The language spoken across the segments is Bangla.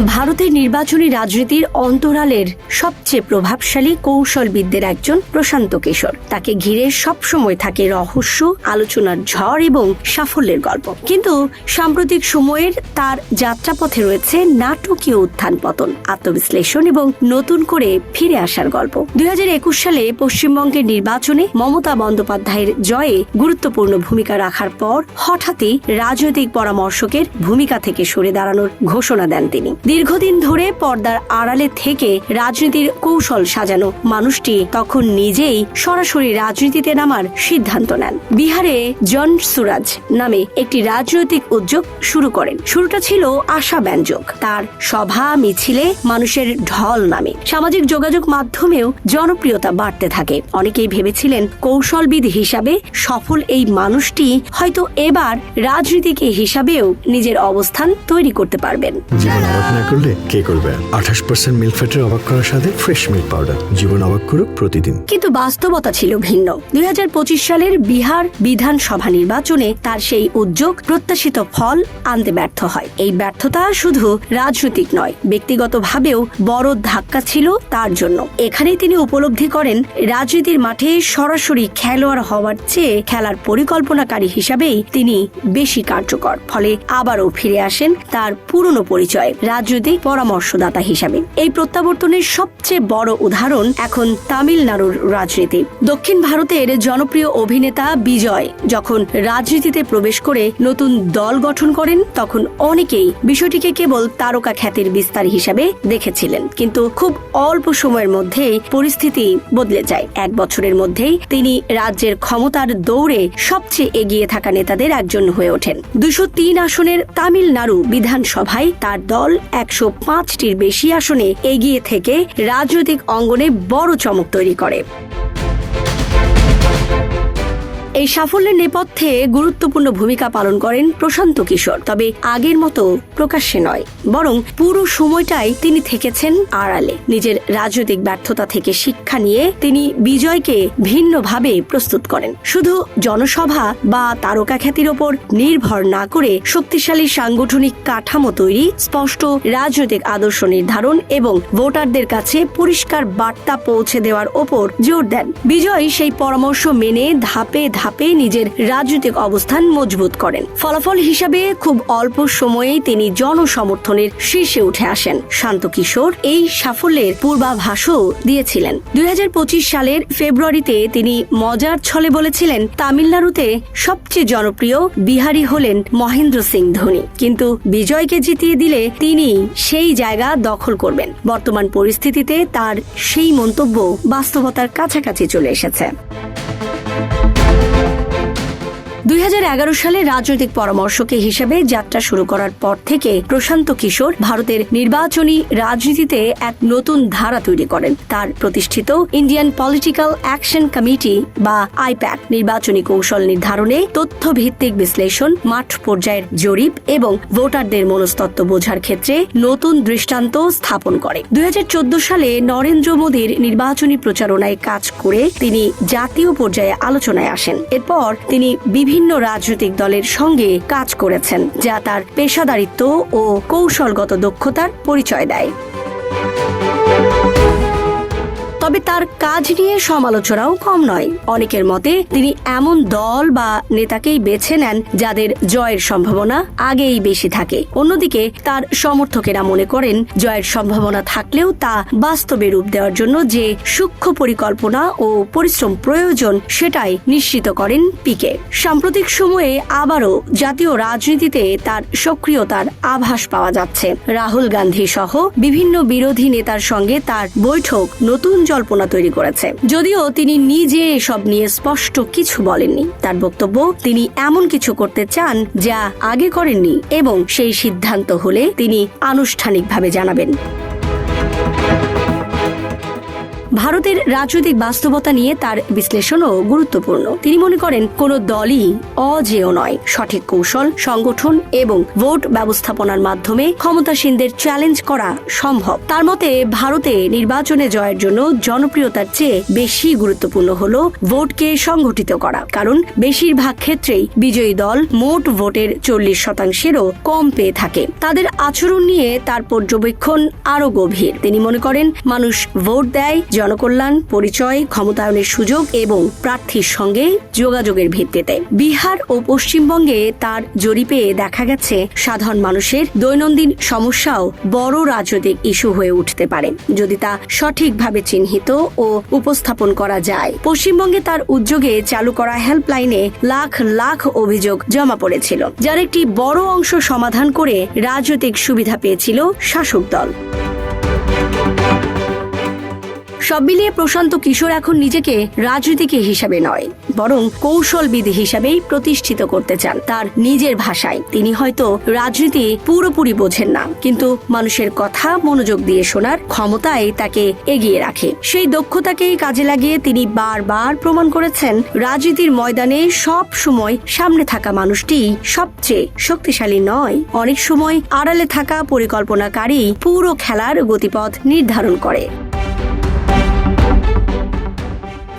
ভারতের নির্বাচনী রাজনীতির অন্তরালের সবচেয়ে প্রভাবশালী কৌশলবিদদের একজন প্রশান্ত কিশোর। তাকে ঘিরে সবসময় থাকে রহস্য, আলোচনার ঝড় এবং সাফল্যের গল্প। কিন্তু সাম্প্রতিক সময়ের তার যাত্রাপথে রয়েছে নাটকীয় উত্থান পতন, আত্মবিশ্লেষণ এবং নতুন করে ফিরে আসার গল্প। 2021 সালে পশ্চিমবঙ্গের নির্বাচনে মমতা বন্দ্যোপাধ্যায়ের জয়ে গুরুত্বপূর্ণ ভূমিকা রাখার পর হঠাৎই রাজনৈতিক পরামর্শকের ভূমিকা থেকে সরে দাঁড়ানোর ঘোষণা দেন তিনি। দীর্ঘদিন ধরে পর্দার আড়ালে থেকে রাজনীতির কৌশল সাজানো মানুষটি তখন নিজেই সরাসরি রাজনীতিতে নামার সিদ্ধান্ত নেন। বিহারে জন সুরাজ নামে একটি রাজনৈতিক উদ্যোগ শুরু করেন। শুরুটা ছিল আশাব্যঞ্জক, তার সভা মিছিলে মানুষের ঢল নামে সামাজিক যোগাযোগ মাধ্যমেও জনপ্রিয়তা বাড়তে থাকে। অনেকেই ভেবেছিলেন কৌশলবিদ হিসাবে সফল এই মানুষটি হয়তো এবার রাজনীতিক হিসাবেও নিজের অবস্থান তৈরি করতে পারবেন। জীবন অবাক না করলে কে করবে? 28% মিল্ক ফ্যাটের অবাক করার সাথে ফ্রেশ মিল্ক পাউডার। জীবন অবাক করুক প্রতিদিন। কিন্তু বাস্তবতা ছিল ভিন্ন। 2025 সালের বিহার বিধানসভা নির্বাচনে তার সেই উদ্যোগ প্রত্যাশিত ফল আনতে ব্যর্থ হয়। এই ব্যর্থতা শুধু রাজনৈতিক নয়, ব্যক্তিগতভাবেও বড় ধাক্কা ছিল তার জন্য। এখানেই তিনি উপলব্ধি করেন রাজনীতির মাঠে সরাসরি খেলোয়াড় হওয়ার চেয়ে খেলার পরিকল্পনাকারী হিসাবেই তিনি বেশি কার্যকর। ফলে আবারও ফিরে আসেন তার পুরনো পরিচয়, রাজনৈতিক পরামর্শদাতা হিসাবে। এই প্রত্যাবর্তনের সবচেয়ে বড় উদাহরণ এখন তামিলনাড়ুর রাজনীতি। দক্ষিণ ভারতের জনপ্রিয় অভিনেতা বিজয় যখন রাজনীতিতে প্রবেশ করে নতুন দল গঠন করেন, তখন অনেকেই বিষয়টিকে কেবল তারকা খ্যাতির বিস্তার হিসাবে দেখেছিলেন। কিন্তু খুব অল্প সময়ের মধ্যেই পরিস্থিতি বদলে যায়। 1 বছরের মধ্যেই তিনি রাজ্যের ক্ষমতার দৌড়ে সবচেয়ে এগিয়ে থাকা নেতাদের একজন হয়ে ওঠেন। 203 আসনের তামিলনাড়ু বিধানসভায় তার দল 105টির বেশি আসনে এগিয়ে থেকে রাজনৈতিক অঙ্গনে বড় চমক তৈরি করে। এই সাফল্যের নেপথ্যে গুরুত্বপূর্ণ ভূমিকা পালন করেন প্রশান্ত কিশোর। তবে আগের মতো প্রকাশ্যে নয়, বরং পুরো সময়টাই তিনি থেকেছেন আড়ালে। নিজের রাজনৈতিক ব্যর্থতা থেকে শিক্ষা নিয়ে তিনি বিজয়কে ভিন্নভাবে প্রস্তুত করেন। শুধু জনসভা বা তারকা খ্যাতির ওপর নির্ভর না করে শক্তিশালী সাংগঠনিক কাঠামো তৈরি, স্পষ্ট রাজনৈতিক আদর্শ নির্ধারণ এবং ভোটারদের কাছে পরিষ্কার বার্তা পৌঁছে দেওয়ার ওপর জোর দেন। বিজয় সেই পরামর্শ মেনে ধাপে ধাপে নিজের রাজনৈতিক অবস্থান মজবুত করেন। ফলাফল হিসাবে খুব অল্প সময়েই তিনি জনসমর্থনের শীর্ষে উঠে আসেন। শান্ত কিশোর এই সাফল্যের পূর্বাভাসও দিয়েছিলেন। 2025 সালের ফেব্রুয়ারিতে তিনি মজার ছলে বলেছিলেন, তামিলনাড়ুতে সবচেয়ে জনপ্রিয় বিহারি হলেন মহেন্দ্র সিং ধোনি, কিন্তু বিজয়কে জিতিয়ে দিলে তিনি সেই জায়গা দখল করবেন। বর্তমান পরিস্থিতিতে তার সেই মন্তব্য বাস্তবতার কাছাকাছি চলে এসেছে। 2011 সালে রাজনৈতিক পরামর্শক হিসেবে যাত্রা শুরু করার পর থেকে প্রশান্ত কিশোর ভারতের নির্বাচনী রাজনীতিতে এক নতুন ধারা তৈরি করেন। তার প্রতিষ্ঠিত ইন্ডিয়ান পলিটিক্যাল অ্যাকশন কমিটি বা আইপ্যাক নির্বাচনী কৌশল নির্ধারণে, তথ্যভিত্তিক বিশ্লেষণ, মাঠ পর্যায়ের জরিপ এবং ভোটারদের মনস্তত্ত্ব বোঝার ক্ষেত্রে নতুন দৃষ্টান্ত স্থাপন করে। 2014 সালে নরেন্দ্র মোদীর নির্বাচনী প্রচারণায় কাজ করে তিনি জাতীয় পর্যায়ে আলোচনায় আসেন। এরপর তিনি বিভিন্ন রাজনৈতিক দলের সঙ্গে কাজ করেছেন, যা তার পেশাদারিত্ব ও কৌশলগত দক্ষতার পরিচয় দেয়। তবে তার কাজ নিয়ে সমালোচনাও কম নয়। অনেকের মতে তিনি এমন দল বা নেতাকেই বেছে নেন যাদের জয়ের সম্ভাবনা আগেই বেশি থাকে। অন্যদিকে তার সমর্থকেরা মনে করেন জয়ের সম্ভাবনা থাকলেও তা বাস্তবে রূপ দেওয়ার জন্য যে সূক্ষ্ম পরিকল্পনা ও পরিশ্রম প্রয়োজন সেটাই নিশ্চিত করেন পিকে। সাম্প্রতিক সময়ে আবারও জাতীয় রাজনীতিতে তার সক্রিয়তার আভাস পাওয়া যাচ্ছে। রাহুল গান্ধী সহ বিভিন্ন বিরোধী নেতার সঙ্গে তার বৈঠক নতুন জল্পনা তৈরি করেছে। যদিও তিনি নিজে এসব নিয়ে স্পষ্ট কিছু বলেননি। তার বক্তব্য, তিনি এমন কিছু করতে চান যা আগে করেননি এবং সেই সিদ্ধান্ত হলে তিনি আনুষ্ঠানিকভাবে জানাবেন। ভারতের রাজনৈতিক বাস্তবতা নিয়ে তার বিশ্লেষণও গুরুত্বপূর্ণ। তিনি মনে করেন কোনো দলই অজেয় নয়। সঠিক কৌশল, সংগঠন এবং ভোট ব্যবস্থাপনার মাধ্যমে ক্ষমতাসীনদের চ্যালেঞ্জ করা সম্ভব। তার মতে ভারতে নির্বাচনে জয়ের জন্য জনপ্রিয়তার চেয়ে বেশি গুরুত্বপূর্ণ হল ভোটকে সংগঠিত করা, কারণ বেশিরভাগ ক্ষেত্রেই বিজয়ী দল মোট ভোটের 40%-এরও কম পেয়ে থাকে। তাদের আচরণ নিয়ে তার পর্যবেক্ষণ আরো গভীর। তিনি মনে করেন মানুষ ভোট দেয় জনকল্যাণ, পরিচয়, ক্ষমতায়নের সুযোগ এবং প্রার্থীর সঙ্গে যোগাযোগের ভিত্তিতে। বিহার ও পশ্চিমবঙ্গে তার জরিপে দেখা গেছে সাধারণ মানুষের দৈনন্দিন সমস্যাও বড় রাজনৈতিক ইস্যু হয়ে উঠতে পারে যদি তা সঠিকভাবে চিহ্নিত ও উপস্থাপন করা যায়। পশ্চিমবঙ্গে তার উদ্যোগে চালু করা হেল্পলাইনে লাখ লাখ অভিযোগ জমা পড়েছিল, যার একটি বড় অংশ সমাধান করে রাজনৈতিক সুবিধা পেয়েছিল শাসক দল। সব মিলিয়ে প্রশান্ত কিশোর এখন নিজেকে রাজনীতিক হিসাবে নয়, বরং কৌশলবিদ হিসাবেই প্রতিষ্ঠিত করতে চান। তার নিজের ভাষায় তিনি হয়তো রাজনীতি পুরোপুরি বোঝেন না, কিন্তু মানুষের কথা মনোযোগ দিয়ে শোনার ক্ষমতাই তাকে এগিয়ে রাখে। সেই দক্ষতাকেই কাজে লাগিয়ে তিনি বারবার প্রমাণ করেছেন রাজনীতির ময়দানে সব সময় সামনে থাকা মানুষটি সবচেয়ে শক্তিশালী নয়। অনেক সময় আড়ালে থাকা পরিকল্পনাকারী পুরো খেলার গতিপথ নির্ধারণ করে।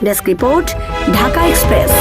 Desk report, Dhaka express.